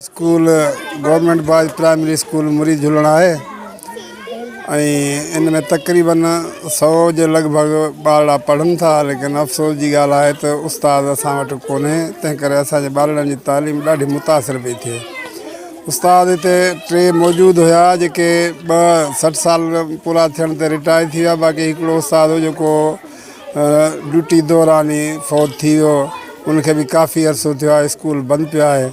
School government boys primary school मुरी झुलणा है। इन में तकरीबन 100 के लगभग ॿार पढ़न था, लेकिन अफ़सोस की ॻाल्हि है तो उस्ताद असां वटि कोन्हे। तंहिं करे असांजे ॿारनि जी तालीम ॾाढी मुतासिर पई थिए। उस्ताद हिते 3 मौजूद हुआ जेके 60 साल पूरा थियण ते रिटायर थी विया। बाक़ी हिकिड़ो उस्ताद हो जेको ड्यूटी दौरान ही फौत थी वियो। उनखे भी काफ़ी अरसो थियो आहे स्कूल बंदि पियो आहे।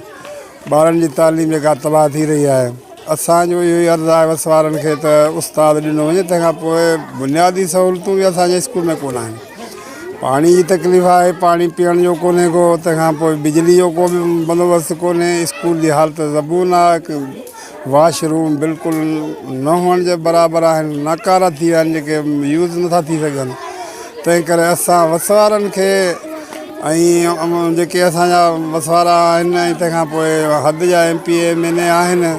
ॿारनि जी तालीम जेका तबाह थी रही है। असांजो इहो ई अर्ज़ु आहे वस वारनि खे त उस्ताद ॾिनो वञे। तंहिंखां पोइ बुनियादी सहूलियतूं बि असांजे स्कूल में कोन आहिनि। पाणी जी तकलीफ़ आहे, पाणी पीअण जो कोन्हे को। तंहिंखां पोइ बिजली जो को बि बंदोबस्तु कोन्हे। स्कूल जी हालत ज़बून आहे। वॉशरूम बिल्कुलु न हुअण जे बराबरि आहिनि, नाकारा थी विया आहिनि, जेके यूज़ नथा थी सघनि। तंहिं करे असां वस वारनि खे ऐं जेके असांजा वसवारा आहिनि ऐं तंहिंखां पोइ हद जा MP MNA आहिनि,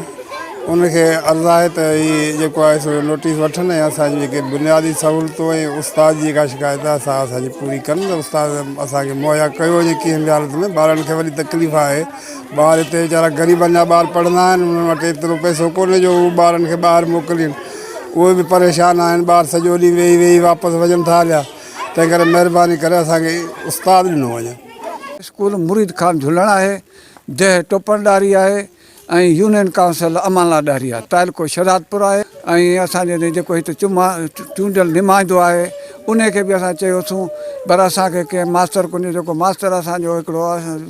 उनखे अर्ज़ु आहे त हीअ जेको आहे सो नोटिस वठनि ऐं असांजी जेके बुनियादी सहूलियतूं ऐं उस्ताद जी जेका शिकायत आहे असांजी पूरी कनि त उस्ताद असांखे मुहैया कयो वञे कंहिं बि हालत में। ॿारनि खे वॾी तकलीफ़ आहे। ॿार हिते वीचारा ग़रीबनि जा ॿार पढ़ंदा आहिनि, उन्हनि वटि एतिरो पैसो कोन्हे जो हू ॿारनि खे ॿाहिरि मोकिलीनि। उहे बि परेशान आहिनि। ॿार सॼो ॾींहुं वेही वापसि वञनि था हलिया। तंहिं करे महिरबानी करे असांखे उस्ताद ॾिनो वञे। स्कूल मुरीद खान झुलणा है, जह टोपरदारी है ऐं यूनियन काउंसिल अमाला डारी है। तालको शरादपुर है ऐं असांजे जेको हिते चूंडियल नुमाइंदो आहे उनखे बि असां चयोसीं, पर असांखे कंहिं मास्टर कोन्हे। जेको मास्टर असांजो हिकिड़ो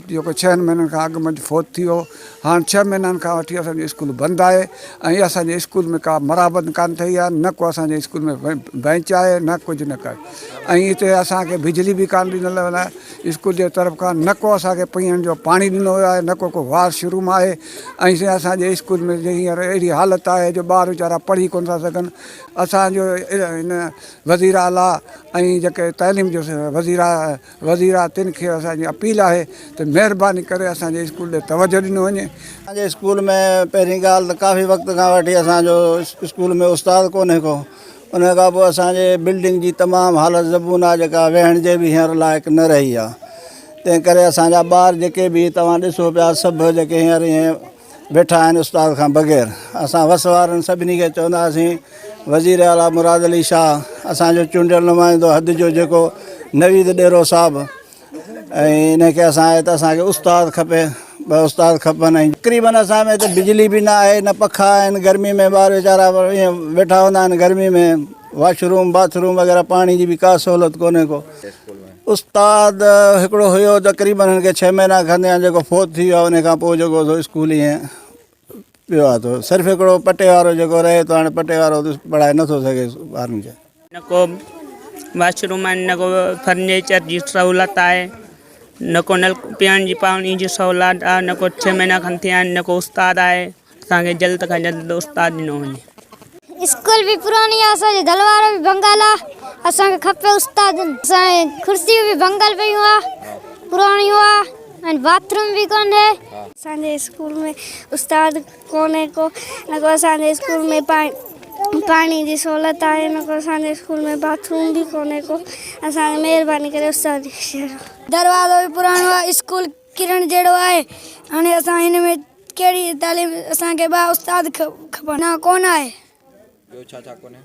जेको 6 महीननि खां अॻु में फोत थी वियो। हाणे 6 महीननि खां वठी असांजी स्कूल बंदि आहे ऐं असांजे स्कूल में का मरामत कान ठही आहे। न को असांजे स्कूल में बेंच आहे, न कुझु न काई। ऐं हिते असांखे बिजली बि कान ॾिनल आहे स्कूल जे तरफ़ खां। न को असांखे पीअण जो पाणी ॾिनो वियो आहे, न को वॉशरूम आहे। ऐं असांजे स्कूल में हींअर अहिड़ी हालत आहे जो ॿार वीचारा पढ़ी कोन था सघनि। असांजो हिन वज़ीर आला ऐं जेके तइलीम जो वज़ीर आहे तिन खे असांजी अपील आहे त महिरबानी करे असांजे स्कूल ॾे तवजो ॾिनो वञे। असांजे स्कूल में पहिरीं ॻाल्हि त काफ़ी वक़्त खां वठी असांजो स्कूल में उस्ताद कोन्हे को। उन खां पोइ असांजे बिल्डिंग जी तमामु हालत ज़बून आहे, जेका वेहण जे बि हींअर लाइक़ु न रही आहे। तंहिं करे असांजा ॿार जेके बि तव्हां ॾिसो पिया, सभु जेके हींअर ईअं वेठा आहिनि उस्ताद खां बग़ैर। असां वस वारनि सभिनी खे चवंदासीं, वज़ीर आला मुराद अली शाह, असांजो चूंडियल नुमाइंदो हद जो जेको नवीद ॾेरो साहिबु, ऐं इनखे असांखे उस्ताद खपे। 2 उस्ताद खपनि। ऐं तक़रीबन असां में त बिजली बि न आहे, न पखा आहिनि। गर्मी में ॿार वीचारा ईअं वेठा हूंदा आहिनि गर्मी में। वॉशरूम बाथरूम वग़ैरह पाणी जी बि का सहूलियत कोन्हे को। उस्ताद हिकिड़ो हुयो तक़रीबन हिनखे 6 महीना खनि या जेको फोत थी वियो आहे। उन खां पोइ जेको स्कूल ईअं पियो आहे तो सिर्फ़ु हिकिड़ो पटे वारो जेको रहे थो। हाणे पटे वारो पढ़ाए नथो सघे ॿारनि खे। न को वॉशरूम आहिनि, न को फर्नीचर जी सहूलियत आहे, न को नल पीअण जी पाणी जी सहूलियत आहे, न को 6 महीना खनि थिया आहिनि, न को उस्ताद आहे। असांखे जल्द खां जल्द उस्ताद ॾिनो वञे। स्कूल भी पुरानी आहे, असांजे दलवारो भी भंगल आहे। असांखे खपे उस्ताद। असांजे कुर्सियूं भी भंगल पियूं आहे, पुराणियूं आहे ऐं बाथरूम भी कोन्हे। असांजे स्कूल में उस्ताद कोन्हे को, न को असांजे स्कूल में पाणी जी सहूलियत आहे, न को असांजे स्कूल में बाथरूम भी कोन्हे को। असांखे महिरबानी करे उस्ताद दरवाज़ो भी पुराणो आहे, स्कूल किरण जहिड़ो आहे। हाणे असां हिन में कहिड़ी तालीम, असांखे 2 उस्ताद खपनि, न कोन आहे। ॿियो छा कोन्हे?